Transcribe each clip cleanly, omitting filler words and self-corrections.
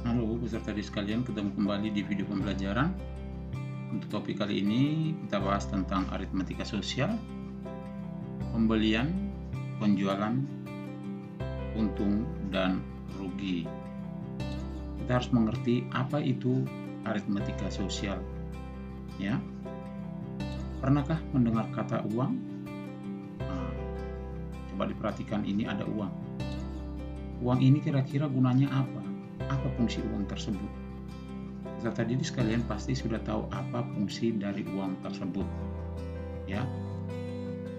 Halo peserta didik sekalian, ketemu kembali di video pembelajaran. Untuk topik kali ini kita bahas tentang aritmatika sosial, pembelian, penjualan, untung, dan rugi. Kita harus mengerti apa itu aritmatika sosial. Ya, pernahkah mendengar kata uang? Nah, coba diperhatikan, ini ada uang. Uang ini kira-kira gunanya apa? Apa fungsi uang tersebut? Peserta didik sekalian pasti sudah tahu apa fungsi dari uang tersebut. Ya,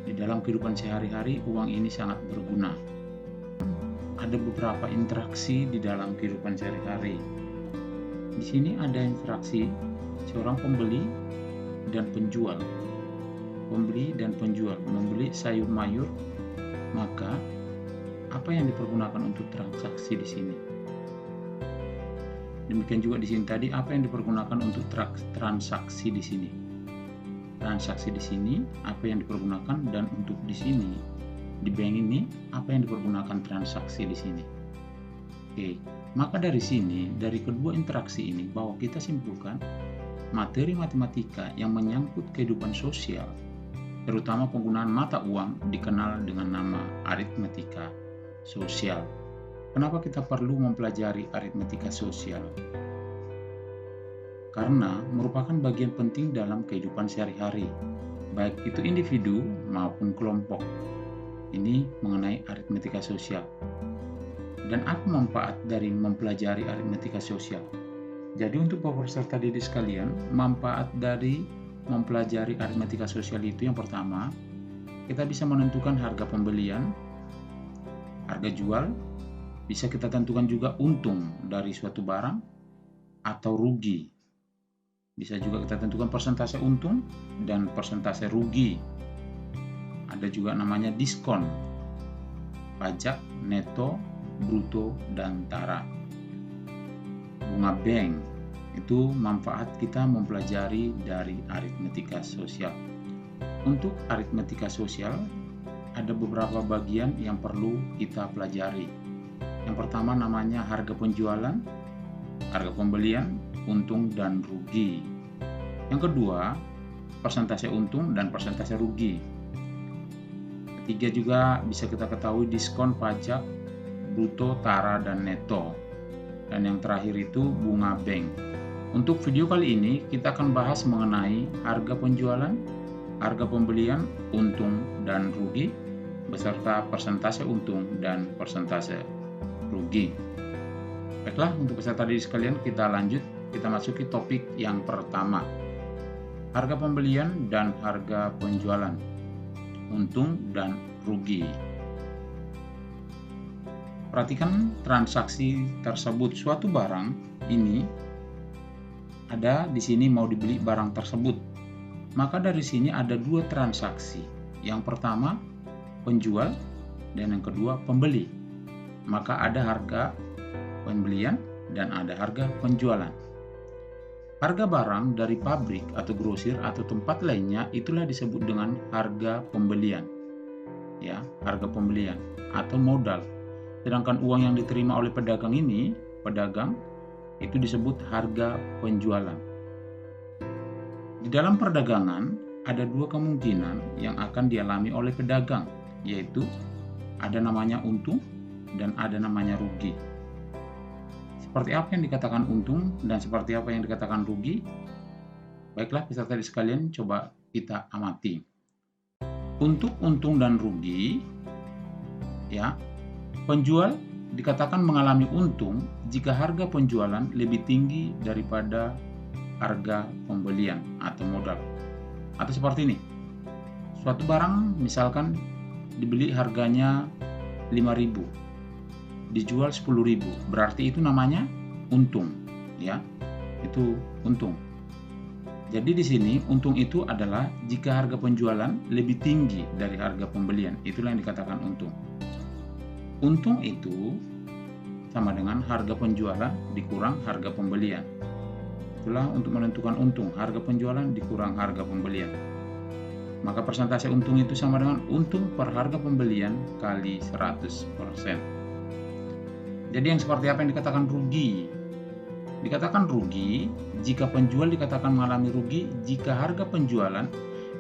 di dalam kehidupan sehari-hari uang ini sangat berguna. Ada beberapa interaksi di dalam kehidupan sehari-hari. Di sini ada interaksi seorang pembeli dan penjual. Pembeli dan penjual membeli sayur mayur, maka apa yang dipergunakan untuk transaksi di sini? Demikian juga di sini tadi, apa yang dipergunakan untuk transaksi di sini? Transaksi di sini apa yang dipergunakan, dan untuk di sini di bank ini apa yang dipergunakan transaksi di sini? Oke, maka dari sini, dari kedua interaksi ini, bahwa kita simpulkan materi matematika yang menyangkut kehidupan sosial, terutama penggunaan mata uang, dikenal dengan nama aritmatika sosial. Kenapa kita perlu mempelajari aritmatika sosial? Karena merupakan bagian penting dalam kehidupan sehari-hari, baik itu individu maupun kelompok. Ini mengenai aritmatika sosial. Dan apa manfaat dari mempelajari aritmatika sosial? Jadi untuk peserta didik sekalian, manfaat dari mempelajari aritmatika sosial itu yang pertama, kita bisa menentukan harga pembelian, harga jual, bisa kita tentukan juga untung dari suatu barang atau rugi. Bisa juga kita tentukan persentase untung dan persentase rugi. Ada juga namanya diskon, pajak, neto, bruto, dan tara. Bunga bank, itu manfaat kita mempelajari dari aritmatika sosial. Untuk aritmatika sosial, ada beberapa bagian yang perlu kita pelajari. Yang pertama namanya harga penjualan, harga pembelian, untung dan rugi. Yang kedua, persentase untung dan persentase rugi. Ketiga juga bisa kita ketahui diskon, pajak, bruto, tara, dan neto. Dan yang terakhir itu bunga bank. Untuk video kali ini kita akan bahas mengenai harga penjualan, harga pembelian, untung dan rugi, beserta persentase untung dan persentase rugi. Baiklah, untuk peserta didik sekalian, kita lanjut, kita masuki topik yang pertama. Harga pembelian dan harga penjualan, untung dan rugi. Perhatikan transaksi tersebut. Suatu barang ini ada di sini mau dibeli barang tersebut. Maka dari sini ada dua transaksi. Yang pertama penjual dan yang kedua pembeli. Maka ada harga pembelian dan ada harga penjualan. Harga barang dari pabrik atau grosir atau tempat lainnya itulah disebut dengan harga pembelian. Ya, harga pembelian atau modal. Sedangkan uang yang diterima oleh pedagang itu disebut harga penjualan. Di dalam perdagangan ada dua kemungkinan yang akan dialami oleh pedagang, yaitu ada namanya untung dan ada namanya rugi. Seperti apa yang dikatakan untung dan seperti apa yang dikatakan rugi? Baiklah peserta didik sekalian, coba kita amati. Untuk untung dan rugi, ya, penjual dikatakan mengalami untung jika harga penjualan lebih tinggi daripada harga pembelian atau modal. Atau seperti ini, suatu barang misalkan dibeli harganya 5.000, dijual 10.000, berarti itu namanya untung, ya, itu untung. Jadi di sini untung itu adalah jika harga penjualan lebih tinggi dari harga pembelian, itulah yang dikatakan untung. Untung itu sama dengan harga penjualan dikurang harga pembelian. Itulah untuk menentukan untung, harga penjualan dikurang harga pembelian. Maka persentase untung itu sama dengan untung per harga pembelian kali 100%. Jadi yang seperti apa yang dikatakan rugi? Dikatakan rugi jika penjual dikatakan mengalami rugi jika harga penjualan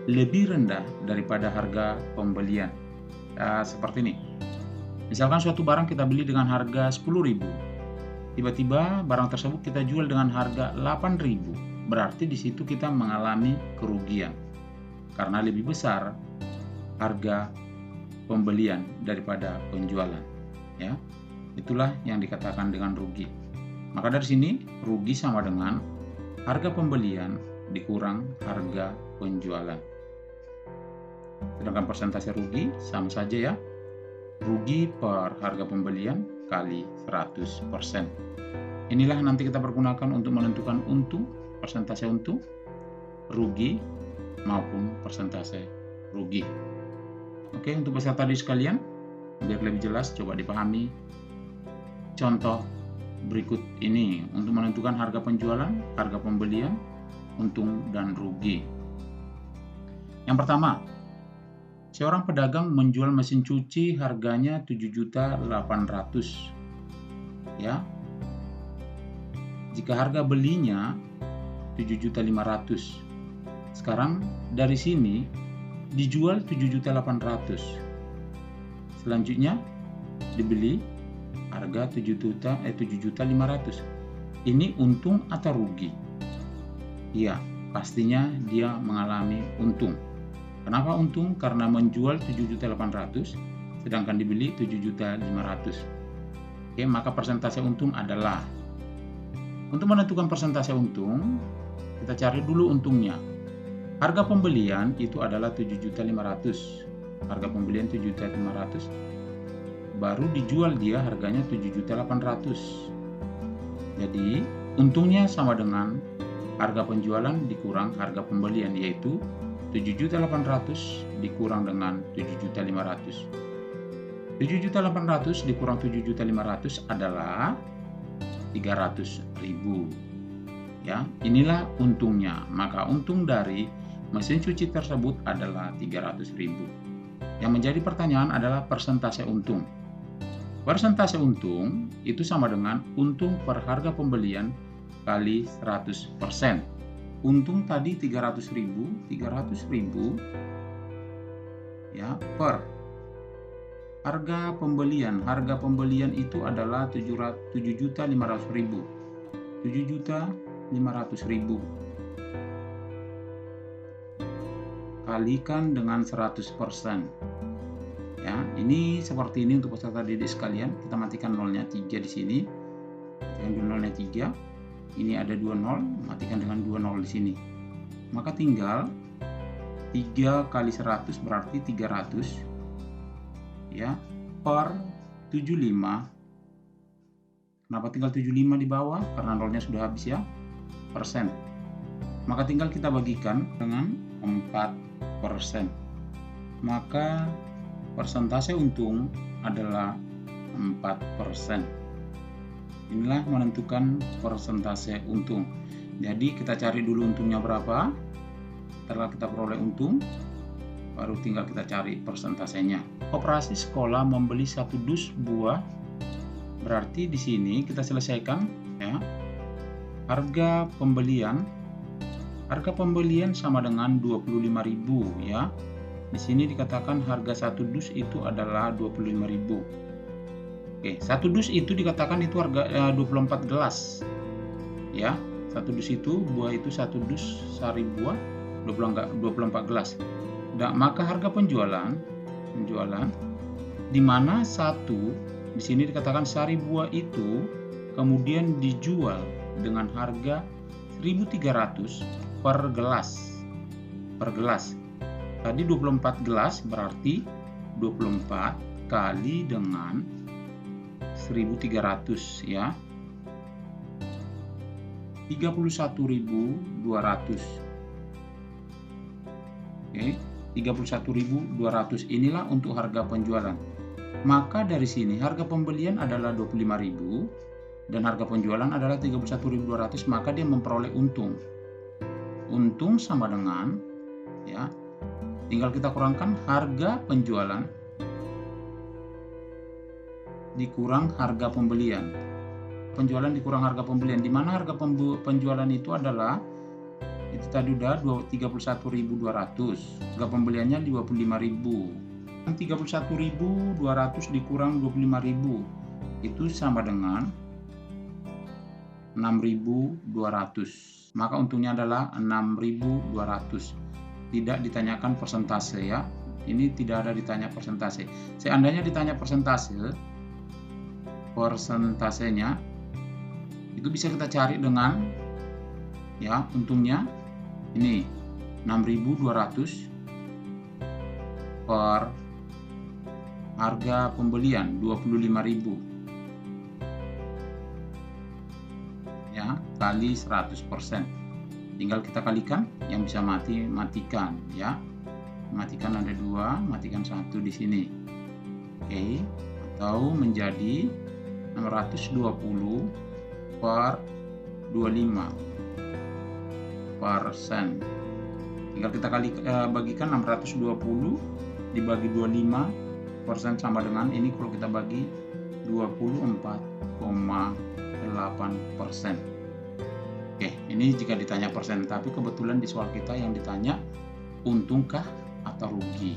lebih rendah daripada harga pembelian. Seperti ini. Misalkan suatu barang kita beli dengan harga 10.000. Tiba-tiba barang tersebut kita jual dengan harga 8.000. Berarti di situ kita mengalami kerugian karena lebih besar harga pembelian daripada penjualan, ya. Itulah yang dikatakan dengan rugi. Maka dari sini rugi sama dengan harga pembelian dikurang harga penjualan. Sedangkan persentase rugi sama saja, ya. Rugi per harga pembelian kali 100%. Inilah nanti kita pergunakan untuk menentukan untung, persentase untung, rugi maupun persentase rugi. Oke, untuk peserta didik sekalian, biar lebih jelas coba dipahami contoh berikut ini untuk menentukan harga penjualan, harga pembelian, untung dan rugi. Yang pertama, seorang pedagang menjual mesin cuci harganya 7.800.000, ya. Jika harga belinya 7.500.000. Sekarang dari sini dijual 7.800.000. Selanjutnya dibeli harga 7.500.000. Ini untung atau rugi? Iya, pastinya dia mengalami untung. Kenapa untung? Karena menjual 7.800.000 sedangkan dibeli 7.500.000. Oke, maka persentase untung adalah, untuk menentukan persentase untung, kita cari dulu untungnya. Harga pembelian itu adalah 7.500.000. Harga pembelian 7.500.000. Baru dijual dia harganya 7.800.000. Jadi untungnya sama dengan harga penjualan dikurang harga pembelian, yaitu 7.800.000 dikurang dengan 7.500.000. 7.800.000 dikurang 7.500.000 adalah 300.000. Ya, inilah untungnya. Maka untung dari mesin cuci tersebut adalah 300.000. Yang menjadi pertanyaan adalah persentase untung. Persentase untung itu sama dengan untung per harga pembelian kali 100%. Untung tadi 300.000 ya, per harga pembelian. Harga pembelian itu adalah 7.500.000. 7.500.000 kalikan dengan 100%. Ya, ini seperti ini untuk peserta didik sekalian. Kita matikan nolnya 3 di sini. Matikan dulu nolnya 3. Ini ada 2 nol, matikan dengan 2 nol di sini. Maka tinggal 3 kali 100 berarti 300. Ya, per 75. Kenapa tinggal 75 di bawah? Karena nolnya sudah habis, ya. Persen. Maka tinggal kita bagikan dengan 4%. Maka persentase untung adalah 4%. Inilah menentukan persentase untung. Jadi kita cari dulu untungnya berapa. Setelah kita peroleh untung, baru tinggal kita cari persentasenya. Operasi sekolah membeli 1 dus buah. Berarti di sini kita selesaikan, ya. Harga pembelian sama dengan 25.000, ya. Di sini dikatakan harga 1 dus itu adalah 25.000. Oke, 1 dus itu dikatakan itu harga 24 gelas. Ya, 1 dus itu buah itu 1 dus sari buah 24 gelas. Dan maka harga penjualan di mana 1 di sini dikatakan sari buah itu kemudian dijual dengan harga 1.300 per gelas. Tadi 24 gelas berarti 24 kali dengan 1.300, ya. 31.200. Oke, 31.200 inilah untuk harga penjualan. Maka dari sini harga pembelian adalah 25.000 dan harga penjualan adalah 31.200, maka dia memperoleh untung. Untung sama dengan, ya, tinggal kita kurangkan harga penjualan dikurang harga pembelian. penjualan dikurang harga pembelian, di mana harga penjualan itu adalah itu tadi udah 31.200, harga pembeliannya 25.000. 31.200 dikurang 25.000 itu sama dengan 6.200. Maka untungnya adalah 6.200. Tidak ditanyakan persentase ya. Ini tidak ada ditanya persentase. Seandainya ditanya persentasenya itu bisa kita cari dengan ya untungnya ini 6.200 per harga pembelian 25.000 ya kali 100%. Tinggal kita kalikan, yang bisa matikan ya. Matikan ada 2, matikan 1 di sini. Oke, atau menjadi 620 per 25%. Tinggal kita bagikan 620 dibagi 25% sama dengan ini kalau kita bagi 24,8%. Oke, ini jika ditanya persen, tapi kebetulan di soal kita yang ditanya untungkah atau rugi.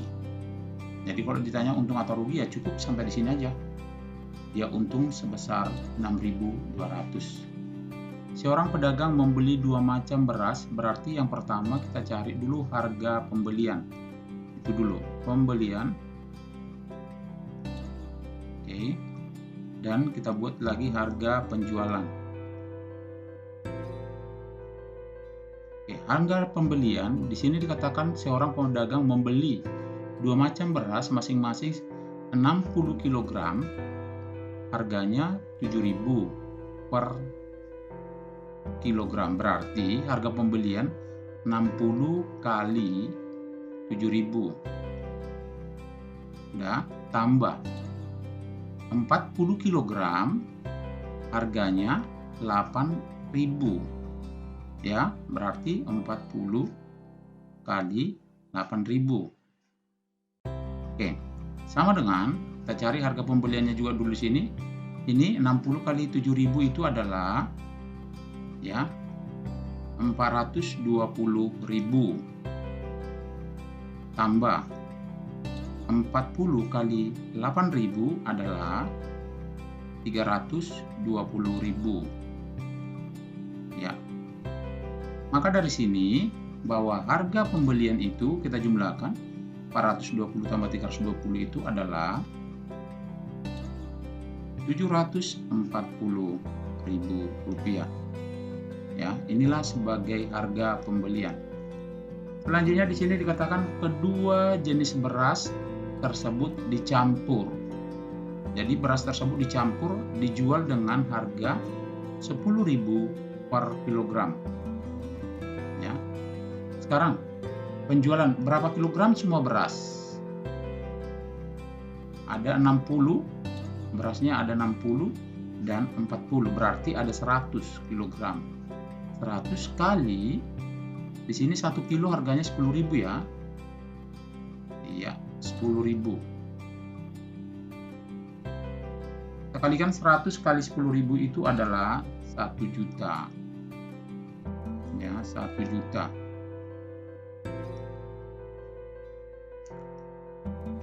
Jadi kalau ditanya untung atau rugi ya cukup sampai di sini aja. Dia untung sebesar 6.200. Seorang pedagang membeli 2 macam beras, berarti yang pertama kita cari dulu harga pembelian. Itu dulu, pembelian. Oke. Dan kita buat lagi harga penjualan. Oke, harga pembelian di sini dikatakan seorang pedagang membeli 2 macam beras masing-masing 60 kg, harganya 7.000 per kilogram. Berarti harga pembelian 60 kali 7.000. Udah, tambah 40 kg, harganya 8.000. Ya, berarti 40 kali 8.000. Oke, sama dengan kita cari harga pembeliannya juga dulu sini. Ini 60 kali 7.000 itu adalah ya 420.000 tambah 40 kali 8.000 adalah 320.000. Ya. Maka dari sini bahwa harga pembelian itu kita jumlahkan 420 tambah 320 itu adalah 740.000 rupiah. Ya, inilah sebagai harga pembelian. Selanjutnya di sini dikatakan kedua jenis beras tersebut dicampur. Jadi beras tersebut dicampur dijual dengan harga 10.000 per kilogram. Ya. Sekarang penjualan berapa kilogram semua beras? Ada 60, berasnya ada 60 dan 40, berarti ada 100 kilogram. 100 kali, di sini 1 kilo harganya 10.000 ya. Iya, 10.000. Kita kalikan 100 kali 10.000 itu adalah 1 juta. Ya, 1 juta.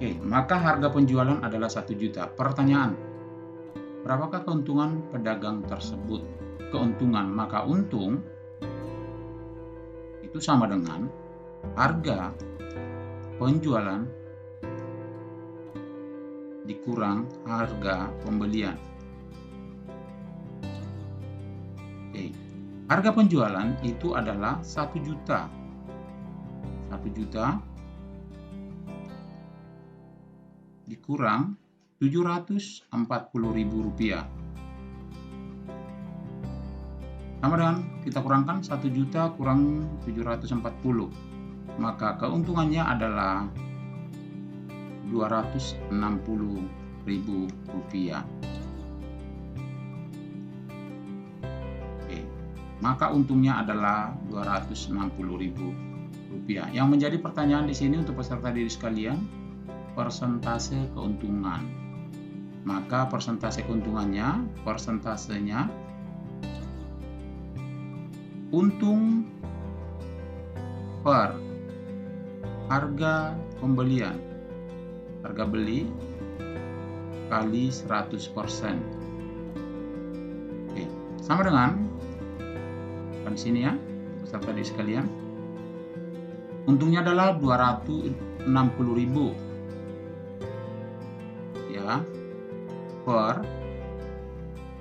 Oke, maka harga penjualan adalah 1 juta. Pertanyaan, berapakah keuntungan pedagang tersebut? Keuntungan, maka untung itu sama dengan harga penjualan dikurang harga pembelian. Oke, harga penjualan itu adalah 1 juta. 1 juta dikurang 740.000 rupiah. Sama dengan kita kurangkan 1 juta kurang 740. Maka keuntungannya adalah 260.000 rupiah. Oke, maka untungnya adalah 260.000 rupiah. Yang menjadi pertanyaan di sini untuk peserta didik sekalian, persentase keuntungan. Maka persentase keuntungannya, persentasenya untung per harga pembelian, harga beli kali 100%. Oke, sama dengan di sini ya, peserta didik sekalian. Untungnya adalah 260.000 ya per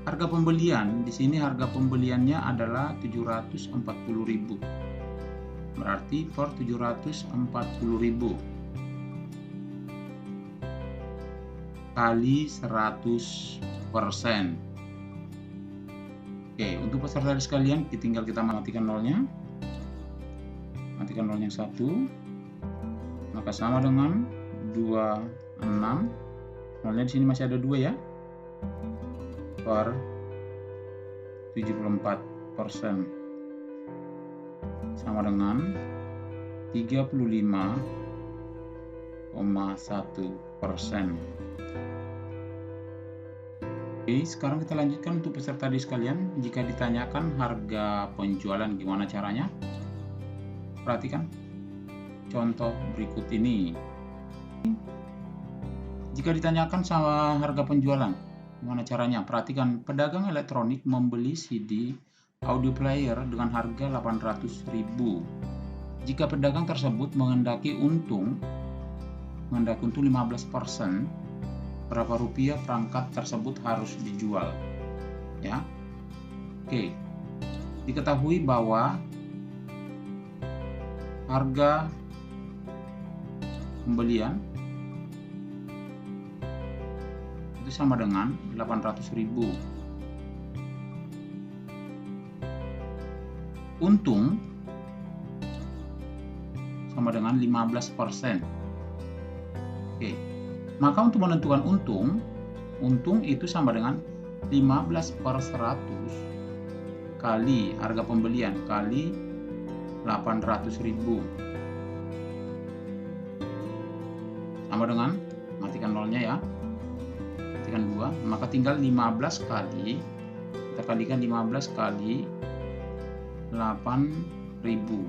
harga pembelian. Di sini harga pembeliannya adalah 740.000. Berarti per 740.000 kali 100%. Oke, untuk peserta sekalian tinggal kita matikan nolnya. Matikan nolnya 1. Maka sama dengan 26. Nolnya di sini masih ada 2 ya. Per 74%. Sama dengan 35,1%. Oke, sekarang kita lanjutkan untuk peserta didik sekalian. Jika ditanyakan harga penjualan gimana caranya? Perhatikan contoh berikut ini. Jika ditanyakan sama harga penjualan, gimana caranya? Perhatikan, pedagang elektronik membeli CD audio player dengan harga 800.000. Jika pedagang tersebut menghendaki untung 15%, berapa rupiah perangkat tersebut harus dijual? Ya. Oke. Diketahui bahwa harga pembelian itu sama dengan 800.000. Untung sama dengan 15%. Oke. Maka untuk menentukan untung itu sama dengan 15/100 kali harga pembelian kali 800.000. Sama dengan, matikan nolnya ya, matikan 2, maka tinggal 15 kali, kita kalikan 15 kali 8.000.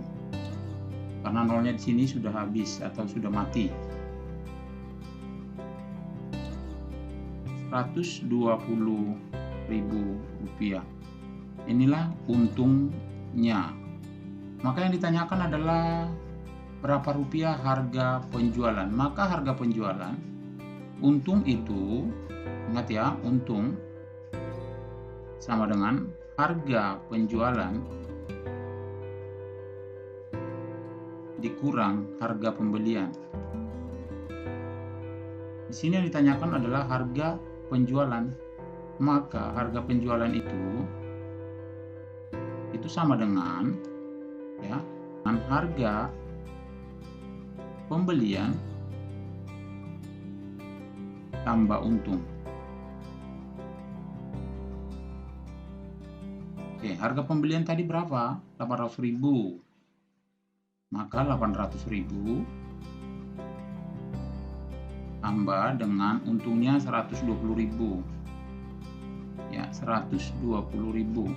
Karena nolnya di sini sudah habis atau sudah mati. 120.000 rupiah. Inilah untungnya. Maka yang ditanyakan adalah berapa rupiah harga penjualan. Maka harga penjualan, untung itu, ingat ya, untung sama dengan harga penjualan dikurang harga pembelian. Di sini yang ditanyakan adalah harga penjualan. Maka harga penjualan itu sama dengan ya, dengan harga pembelian tambah untung. Oke, harga pembelian tadi berapa? 800.000. Maka 800.000 tambah dengan untungnya 120.000. Ya, 120.000.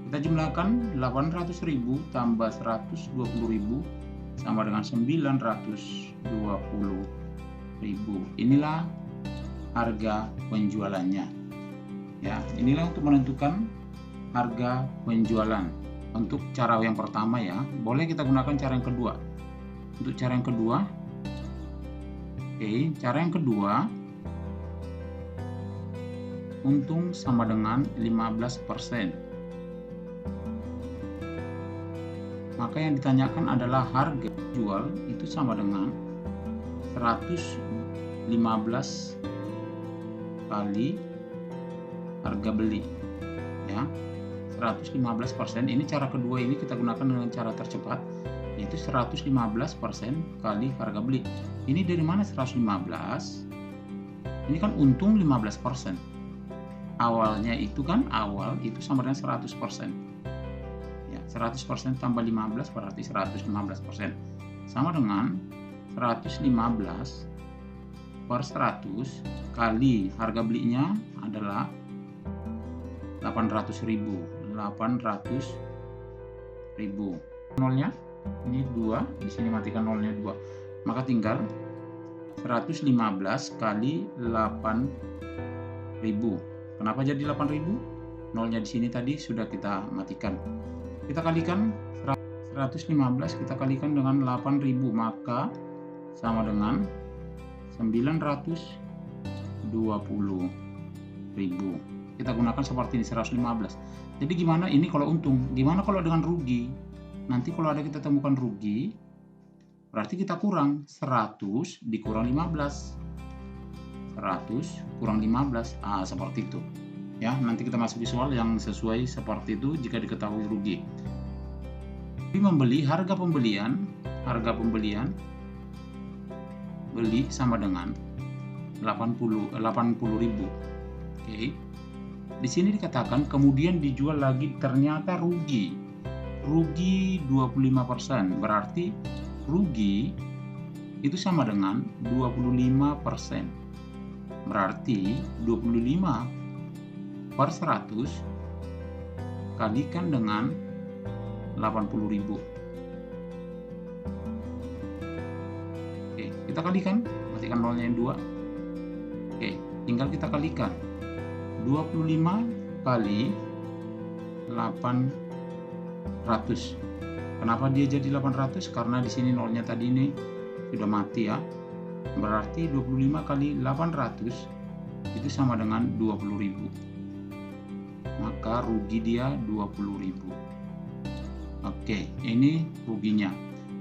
Kita jumlahkan 800.000 tambah 120.000 sama dengan 920.000. Inilah harga penjualannya. Ya, inilah untuk menentukan harga penjualan. Untuk cara yang pertama ya, boleh kita gunakan cara yang kedua. Untuk cara yang kedua, oke, cara yang kedua, untung sama dengan 15%. Maka yang ditanyakan adalah harga jual itu sama dengan 115 kali harga beli. Ya, 115%. Ini cara kedua, ini kita gunakan dengan cara tercepat, yaitu 115% kali harga beli. Ini dari mana 115? Ini kan untung 15%. Awalnya itu kan, awal itu sama dengan 100%. Ya, 100% tambah 15 berarti 115%. Sama dengan 115 per 100 kali harga belinya adalah 800.000. 800.000. Nolnya ini 2, di sini matikan nolnya 2. Maka tinggal 115 kali 8.000. Kenapa jadi 8.000? Nolnya di sini tadi sudah kita matikan. Kita kalikan 115 kita kalikan dengan 8.000, maka sama dengan 920.000. Kita gunakan seperti ini 115. Jadi gimana ini kalau untung? Gimana kalau dengan rugi? Nanti kalau ada kita temukan rugi, berarti kita kurang 100 dikurang 15. 100 kurang 15. Seperti itu. Ya, nanti kita masuk visual yang sesuai seperti itu jika diketahui rugi. Jadi membeli, harga pembelian beli sama dengan 80.000. Oke. Di sini dikatakan kemudian dijual lagi, ternyata rugi 25%. Berarti rugi itu sama dengan 25%. Berarti 25 per 100 kalikan dengan 80.000. Oke, kita kalikan, matikan nolnya yang 2. Oke, tinggal kita kalikan 25 kali 800. Kenapa dia jadi 800? Karena di sini nolnya tadi ini sudah mati ya. Berarti 25 kali 800 itu sama dengan 20.000. Maka rugi dia 20.000. Oke, ini ruginya.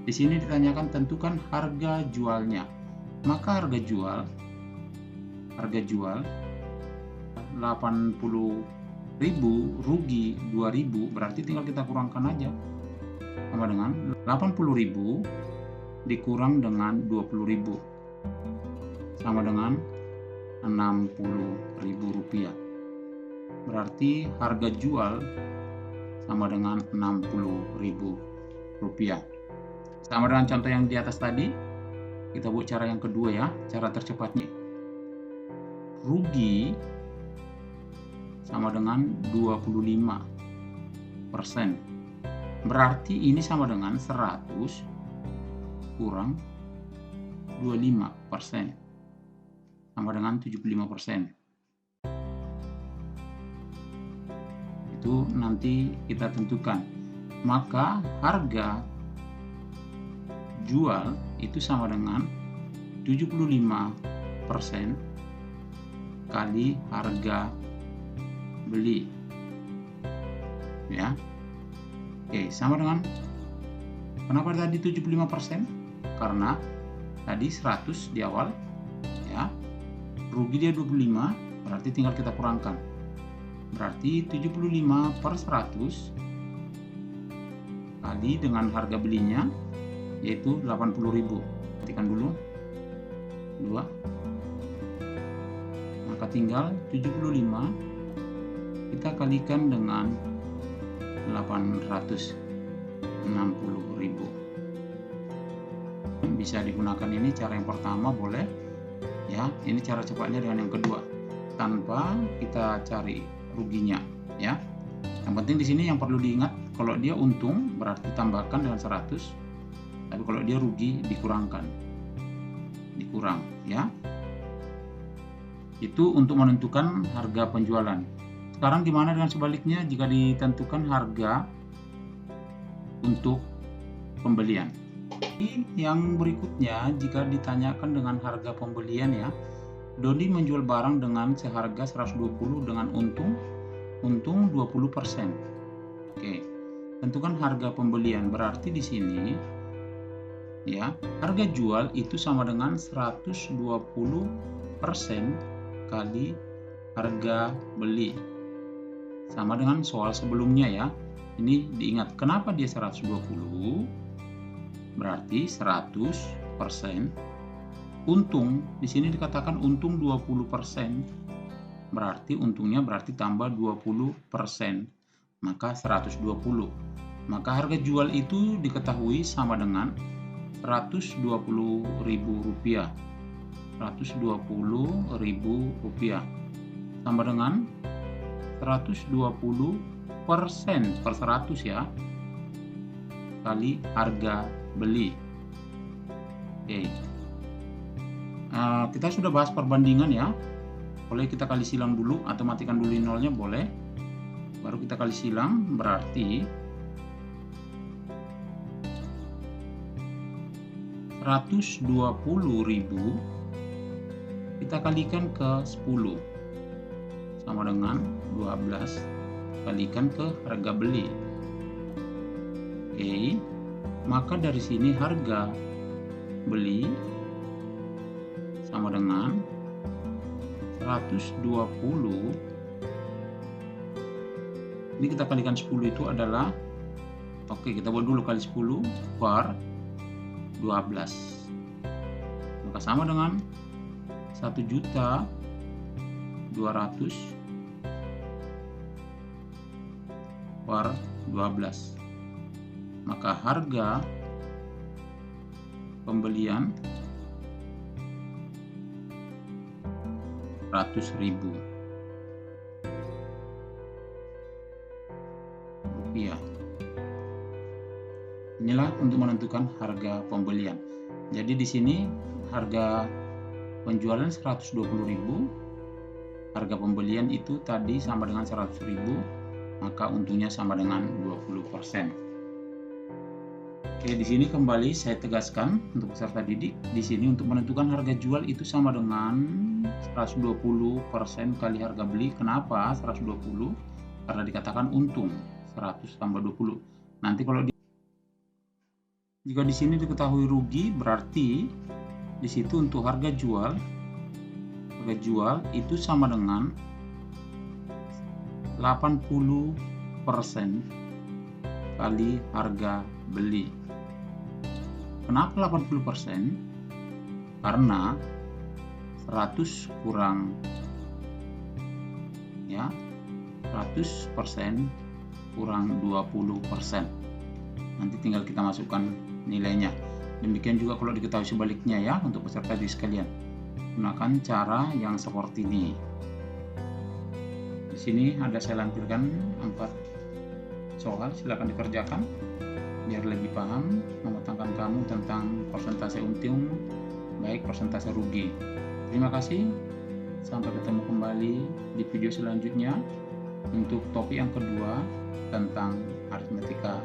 Di sini ditanyakan tentukan harga jualnya. Maka harga jual 80.000, rugi 2.000, berarti tinggal kita kurangkan aja. Sama dengan 80.000 dikurang dengan 20.000. Sama dengan 60.000 rupiah. Berarti harga jual sama dengan 60.000 rupiah. Sama dengan contoh yang di atas tadi, kita buat cara yang kedua ya, cara tercepatnya. Rugi sama dengan 25%. Berarti ini sama dengan 100 kurang 25%. Sama dengan 75%. Itu nanti kita tentukan. Maka harga jual itu sama dengan 75% kali harga beli. Ya. Oke, sama dengan, kenapa tadi 75%? Karena tadi 100 di awal ya. Rugi dia 25, berarti tinggal kita kurangkan. Berarti 75 per 100 kali dengan harga belinya yaitu 80.000. Ketikkan dulu 2. Maka tinggal 75 kita kalikan dengan 860.000. Bisa digunakan ini cara yang pertama boleh ya. Ini cara cepatnya dengan yang kedua tanpa kita cari ruginya ya. Yang penting di sini yang perlu diingat, kalau dia untung berarti tambahkan dengan 100, tapi kalau dia rugi dikurang ya. Itu untuk menentukan harga penjualan. Sekarang gimana dengan sebaliknya jika ditentukan harga untuk pembelian? Yang berikutnya, jika ditanyakan dengan harga pembelian ya, Dodi menjual barang dengan seharga 120 dengan untung 20%. Oke. Tentukan harga pembelian. Berarti di sini ya, harga jual itu sama dengan 120% kali harga beli. Sama dengan soal sebelumnya ya. Ini diingat, kenapa dia 120? Berarti 100% untung. Di sini dikatakan untung 20%. Berarti untungnya berarti tambah 20%. Maka 120. Maka harga jual itu diketahui sama dengan 120.000 rupiah. 120.000 rupiah. Sama dengan 120 persen per 100 ya, kali harga beli. Oke. Kita sudah bahas perbandingan ya. Boleh kita kali silang dulu atau matikan dulu nolnya boleh. Baru kita kali silang, berarti 120.000 kita kalikan ke 10 sama dengan 12 kalikan ke harga beli. Oke, maka dari sini harga beli sama dengan 120. Ini kita kalikan 10 itu adalah, oke, kita buat dulu kali 10 per 12, maka sama dengan 1.200.000 per 12, maka harga pembelian 100.000 rupiah. Inilah untuk menentukan harga pembelian. Jadi di sini harga penjualan 120.000, harga pembelian itu tadi sama dengan 100.000, maka untungnya sama dengan 20%. Oke, di sini kembali saya tegaskan untuk peserta didik, di sini untuk menentukan harga jual itu sama dengan 120% kali harga beli. Kenapa 120? Karena dikatakan untung 100 tambah 20. Nanti kalau jika di sini diketahui rugi, berarti di situ untuk harga jual itu sama dengan 80% kali harga beli. Kenapa 80%? Karena 100 kurang 100% kurang 20%. Nanti tinggal kita masukkan nilainya. Demikian juga kalau diketahui sebaliknya ya, untuk peserta didik sekalian. Gunakan cara yang seperti ini. Di sini ada saya lampirkan 4 soal, silakan dikerjakan biar lebih paham mematangkan kamu tentang persentase untung baik persentase rugi. Terima kasih. Sampai ketemu kembali di video selanjutnya untuk topik yang kedua tentang aritmatika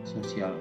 sosial.